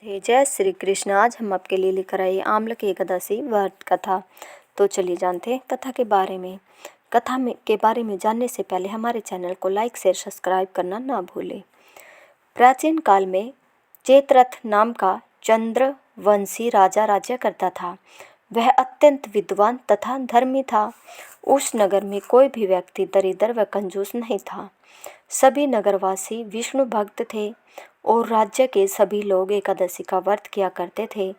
जय श्री कृष्ण। आज हम आपके लिए लेकर आए आम्ल की एकादशी व्रत कथा। तो चलिए जानते हैं कथा के बारे में। के बारे में जानने से पहले हमारे चैनल को लाइक शेयर सब्सक्राइब करना ना भूलें। प्राचीन काल में चेतरथ नाम का चंद्रवंशी राजा राज्य करता था। वह अत्यंत विद्वान तथा धर्मी था। उस नगर में कोई भी व्यक्ति दरिद्र व कंजूस नहीं था। सभी नगरवासी विष्णु भक्त थे और राज्य के सभी लोग एकादशी का व्रत किया करते थे।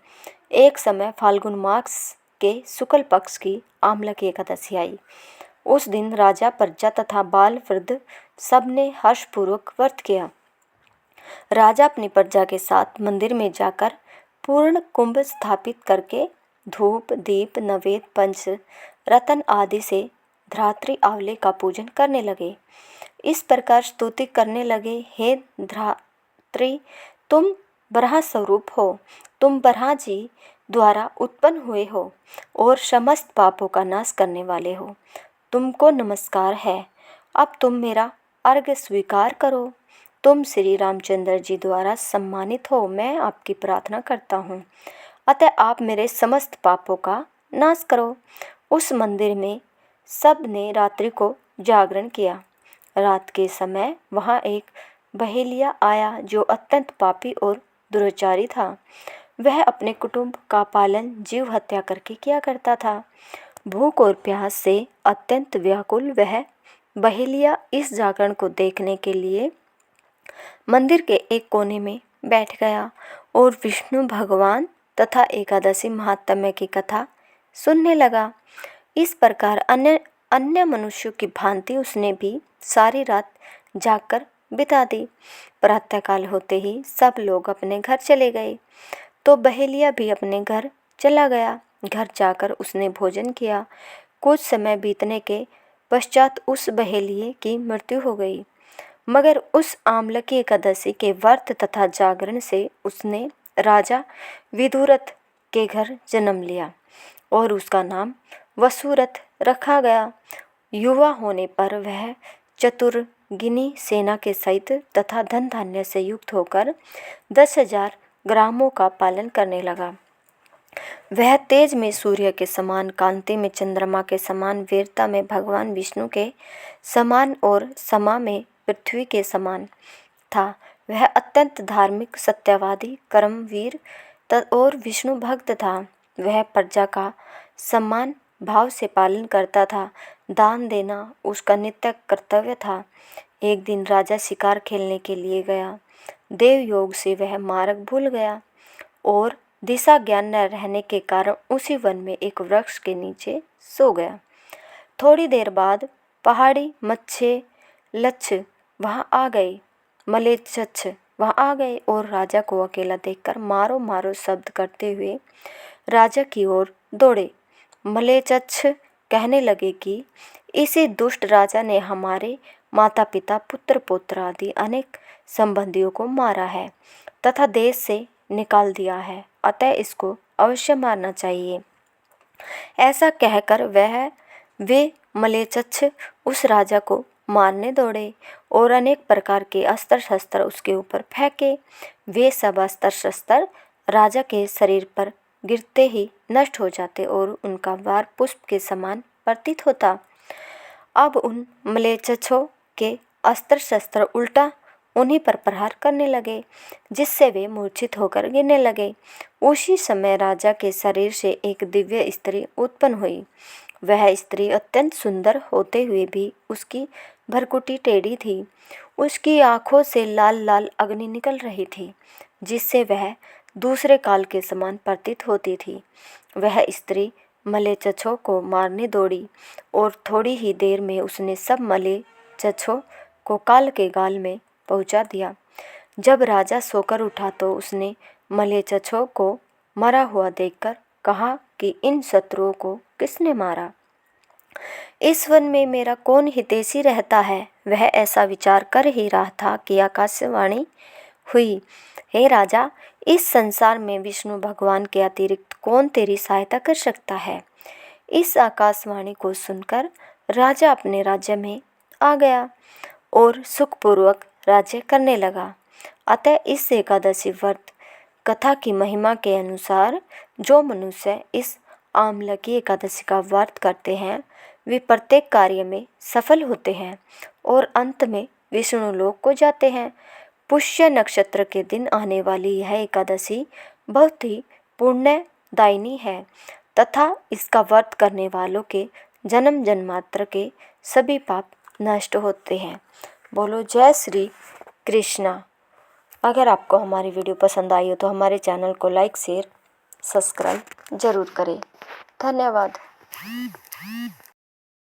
एक समय फाल्गुन मास के शुक्ल पक्ष की आम्ल की एकादशी आई। उस दिन राजा, प्रजा तथा बाल वृद्ध सबने हर्षपूर्वक व्रत किया। राजा अपनी प्रजा के साथ मंदिर में जाकर पूर्ण कुंभ स्थापित करके धूप, दीप, नवेद, पंच रत्न आदि से धरात्री आंवले का पूजन करने लगे। इस प्रकार स्तुति करने लगे, हे धरात्री, तुम ब्रह्म स्वरूप हो। तुम ब्रह्मा जी द्वारा उत्पन्न हुए हो और समस्त पापों का नाश करने वाले हो। तुमको नमस्कार है। अब तुम मेरा अर्घ्य स्वीकार करो। तुम श्री रामचंद्र जी द्वारा सम्मानित हो। मैं आपकी प्रार्थना करता हूँ, अतः आप मेरे समस्त पापों का नाश करो। उस मंदिर में सब ने रात्रि को जागरण किया। रात के समय वहाँ एक बहेलिया आया जो अत्यंत पापी और दुराचारी था। वह अपने कुटुंब का पालन जीव हत्या करके किया करता था। भूख और प्यास से अत्यंत व्याकुल वह बहेलिया इस जागरण को देखने के लिए मंदिर के एक कोने में बैठ गया और विष्णु भगवान तथा एकादशी महात्म्य की कथा सुनने लगा। इस प्रकार अन्य मनुष्यों की भांति उसने भी सारी रात जागकर बिता दी। प्रातःकाल होते ही सब लोग अपने घर चले गए तो बहेलिया भी अपने घर चला गया। घर जाकर उसने भोजन किया। कुछ समय बीतने के पश्चात उस बहेलिये की मृत्यु हो गई। मगर उस आम्ल की एकादशी के व्रत तथा जागरण से उसने राजा विदुरथ के घर जन्म लिया और उसका नाम वसुरथ रखा गया। युवा होने पर वह चतुर्गिनी सेना के सहित तथा धन धान्य से युक्त होकर 10,000 ग्रामों का पालन करने लगा। वह तेज में सूर्य के समान, कांति में चंद्रमा के समान, वीरता में भगवान विष्णु के समान और समा में पृथ्वी के समान था। वह अत्यंत धार्मिक, सत्यवादी, कर्मवीर और विष्णु भक्त था। वह प्रजा का सम्मान भाव से पालन करता था। दान देना उसका नित्य कर्तव्य था। एक दिन राजा शिकार खेलने के लिए गया। देव योग से वह मार्ग भूल गया और दिशा ज्ञान न रहने के कारण उसी वन में एक वृक्ष के नीचे सो गया। थोड़ी देर बाद पहाड़ी मच्छे लच्छ वहाँ आ गए मलेच्छ वहाँ आ गए और राजा को अकेला देखकर मारो मारो शब्द करते हुए राजा की ओर दौड़े। मलेच्छ कहने लगे कि इसी दुष्ट राजा ने हमारे माता पिता, पुत्र पौत्र आदि अनेक संबंधियों को मारा है तथा देश से निकाल दिया है, अतः इसको अवश्य मारना चाहिए। ऐसा कहकर वे मलेच्छ उस राजा को मारने दौड़े और अनेक प्रकार के अस्त्र शस्त्र उसके ऊपर फेंके। वे सब अस्त्र शस्त्र राजा के शरीर पर गिरते ही नष्ट हो जाते और उनका वार पुष्प के समान प्रतीत होता। अब उन मलेच्छों के अस्त्र शस्त्र उल्टा उन्हीं पर प्रहार करने लगे, जिससे वे मूर्छित होकर गिरने लगे। उसी समय राजा के शरीर से एक दिव्य स्त्री उत्पन्न हुई। वह स्त्री अत्यंत सुंदर होते हुए भी उसकी भरकुटी टेढ़ी थी। उसकी आंखों से लाल लाल अग्नि निकल रही थी, जिससे वह दूसरे काल के समान प्रतीत होती थी। वह स्त्री मलेच्छों को मारने दौड़ी और थोड़ी ही देर में उसने सब मलेच्छों को काल के गाल में पहुंचा दिया। जब राजा सोकर उठा तो उसने मलेच्छों को मरा हुआ देखकर कहा कि इन शत्रुओं को किसने मारा? इस वन में मेरा कौन हितैषी रहता है? वह ऐसा विचार कर ही रहा था कि आकाशवाणी हुई, हे राजा, इस संसार में विष्णु भगवान के अतिरिक्त कौन तेरी सहायता कर सकता है? इस आकाशवाणी को सुनकर राजा अपने राज्य में आ गया और सुखपूर्वक राज्य करने लगा। अतः इस एकादशी व्रत कथा की महिमा के अनुसार जो मनुष्य इस आमलकी एकादशी का व्रत करते हैं वे प्रत्येक कार्य में सफल होते हैं और अंत में विष्णु लोक को जाते हैं। पुष्य नक्षत्र के दिन आने वाली यह एकादशी बहुत ही पुण्यदायिनी है तथा इसका व्रत करने वालों के जन्म जन्मांतर के सभी पाप नष्ट होते हैं। बोलो जय श्री कृष्णा। अगर आपको हमारी वीडियो पसंद आई हो तो हमारे चैनल को लाइक शेयर सब्सक्राइब ज़रूर करें। धन्यवाद।